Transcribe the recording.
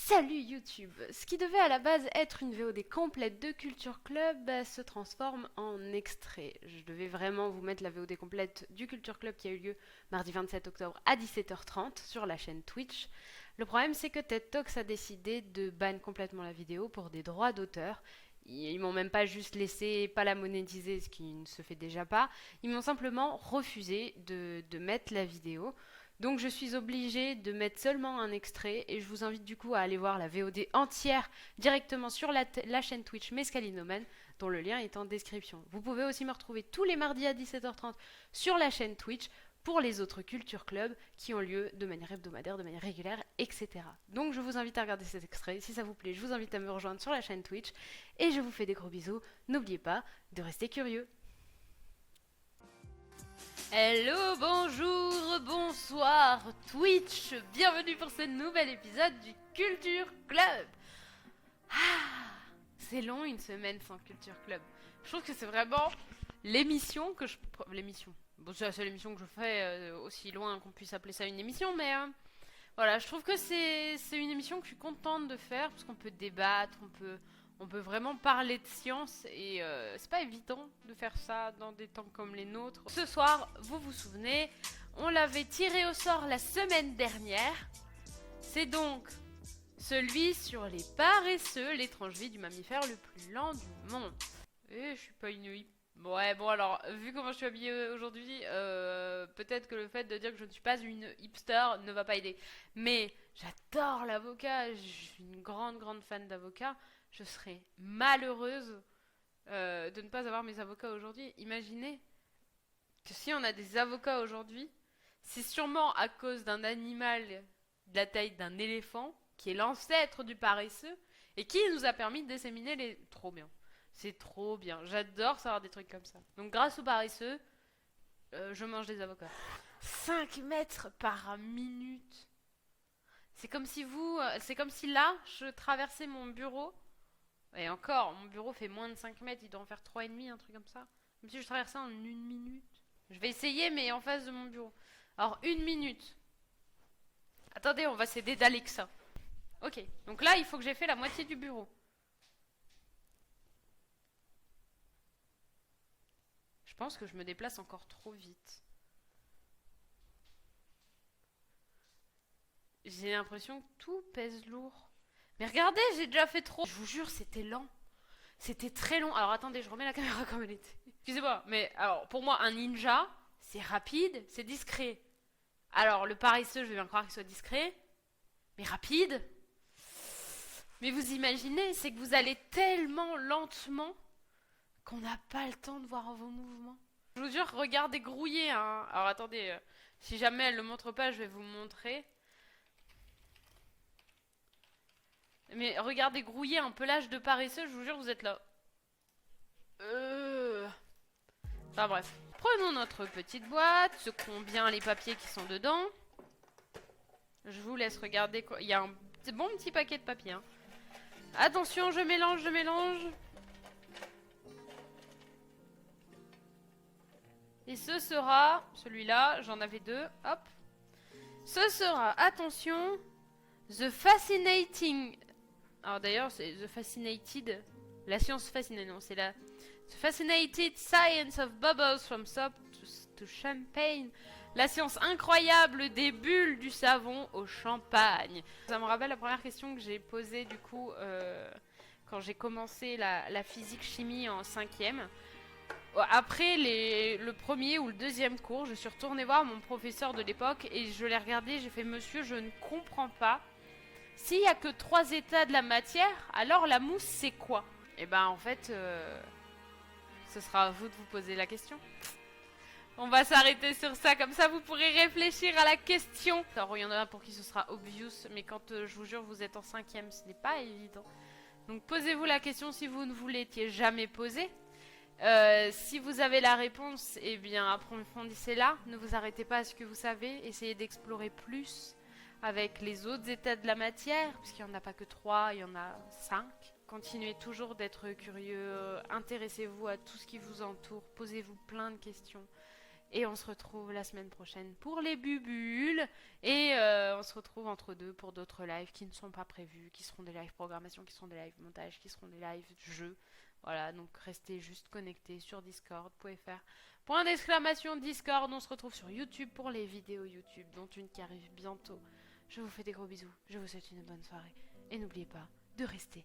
Salut YouTube! Ce qui devait à la base être une VOD complète de Culture Club se transforme en extrait. Je devais vraiment vous mettre la VOD complète du Culture Club qui a eu lieu mardi 27 octobre à 17h30 sur la chaîne Twitch. Le problème c'est que TED Talks a décidé de ban complètement la vidéo pour des droits d'auteur. Ils m'ont même pas juste laissé pas la monétiser, ce qui ne se fait déjà pas. Ils m'ont simplement refusé de mettre la vidéo. Donc je suis obligée de mettre seulement un extrait et je vous invite du coup à aller voir la VOD entière directement sur la chaîne Twitch Mescalinoman dont le lien est en description. Vous pouvez aussi me retrouver tous les mardis à 17h30 sur la chaîne Twitch pour les autres Culture Club qui ont lieu de manière hebdomadaire, de manière régulière, etc. Donc je vous invite à regarder cet extrait. Si ça vous plaît, je vous invite à me rejoindre sur la chaîne Twitch et je vous fais des gros bisous. N'oubliez pas de rester curieux. Hello, bonjour, bonsoir Twitch, bienvenue pour ce nouvel épisode du Culture Club. C'est long une semaine sans Culture Club. Je trouve que c'est vraiment l'émission que je... L'émission. Bon, c'est la seule émission que je fais, aussi loin qu'on puisse appeler ça une émission, mais voilà, je trouve que c'est une émission que je suis contente de faire parce qu'on peut débattre, on peut vraiment parler de science et c'est pas évident de faire ça dans des temps comme les nôtres. Ce soir, vous vous souvenez, on l'avait tiré au sort la semaine dernière. C'est donc celui sur les paresseux, l'étrange vie du mammifère le plus lent du monde. Et je suis pas une hippie. Ouais, bon alors, vu comment je suis habillée aujourd'hui, peut-être que le fait de dire que je ne suis pas une hipster ne va pas aider. Mais j'adore l'avocat, je suis une grande fan d'avocat. Je serais malheureuse de ne pas avoir mes avocats aujourd'hui. Imaginez que si on a des avocats aujourd'hui, c'est sûrement à cause d'un animal de la taille d'un éléphant, qui est l'ancêtre du paresseux, et qui nous a permis de disséminer les... Trop bien. C'est trop bien. J'adore savoir des trucs comme ça. Donc grâce au paresseux, je mange des avocats. 5 mètres par minute. C'est comme si là, je traversais mon bureau. Et encore, mon bureau fait moins de 5 mètres, il doit en faire 3,5, un truc comme ça. Comme si je traversais en une minute. Je vais essayer, mais en face de mon bureau. Alors, une minute. Attendez, on va s'aider d'Alexa. Ok, donc là, il faut que j'ai fait la moitié du bureau. Je pense que je me déplace encore trop vite. J'ai l'impression que tout pèse lourd. Mais regardez, j'ai déjà fait trop. Je vous jure, c'était lent. C'était très long. Alors attendez, je remets la caméra comme elle était. Excusez-moi, mais alors pour moi, un ninja, c'est rapide, c'est discret. Alors le paresseux, je vais bien croire qu'il soit discret, mais rapide. Mais vous imaginez, c'est que vous allez tellement lentement qu'on n'a pas le temps de voir vos mouvements. Je vous jure, regardez grouiller. Hein. Alors attendez, si jamais elle ne le montre pas, je vais vous montrer. Mais regardez grouiller un pelage de paresseux, je vous jure, vous êtes là. Enfin bref. Prenons notre petite boîte, secouons bien les papiers qui sont dedans. Je vous laisse regarder quoi. Il y a un bon petit paquet de papier. Hein. Attention, je mélange, je mélange. Et ce sera, celui-là, j'en avais deux, hop. Ce sera, attention, The Fascinating. Alors d'ailleurs, c'est The Fascinated. La science fascinée, non, c'est la The Fascinated Science of Bubbles from Soap to Champagne. La science incroyable des bulles du savon au champagne. Ça me rappelle la première question que j'ai posée du coup quand j'ai commencé la physique-chimie en 5e. Après le premier ou le deuxième cours, je suis retournée voir mon professeur de l'époque et je l'ai regardé, j'ai fait monsieur, je ne comprends pas. S'il n'y a que 3 états de la matière, alors la mousse c'est quoi? Et ben en fait, ce sera à vous de vous poser la question. On va s'arrêter sur ça, comme ça vous pourrez réfléchir à la question. Alors il y en a pour qui ce sera obvious, mais quand je vous jure vous êtes en 5e, ce n'est pas évident. Donc posez-vous la question si vous ne vous l'étiez jamais posée. Si vous avez la réponse, eh bien approfondissez-la. Ne vous arrêtez pas à ce que vous savez. Essayez d'explorer plus avec les autres états de la matière, puisqu'il n'y en a pas que 3, il y en a 5. Continuez toujours d'être curieux. Intéressez-vous à tout ce qui vous entoure. Posez-vous plein de questions. Et on se retrouve la semaine prochaine pour les bubules. Et on se retrouve entre deux pour d'autres lives qui ne sont pas prévus, qui seront des lives programmation, qui seront des lives montage, qui seront des lives jeux. Voilà, donc restez juste connectés sur Discord. Vous pouvez faire point d'exclamation Discord. On se retrouve sur YouTube pour les vidéos YouTube, dont une qui arrive bientôt. Je vous fais des gros bisous. Je vous souhaite une bonne soirée. Et n'oubliez pas de rester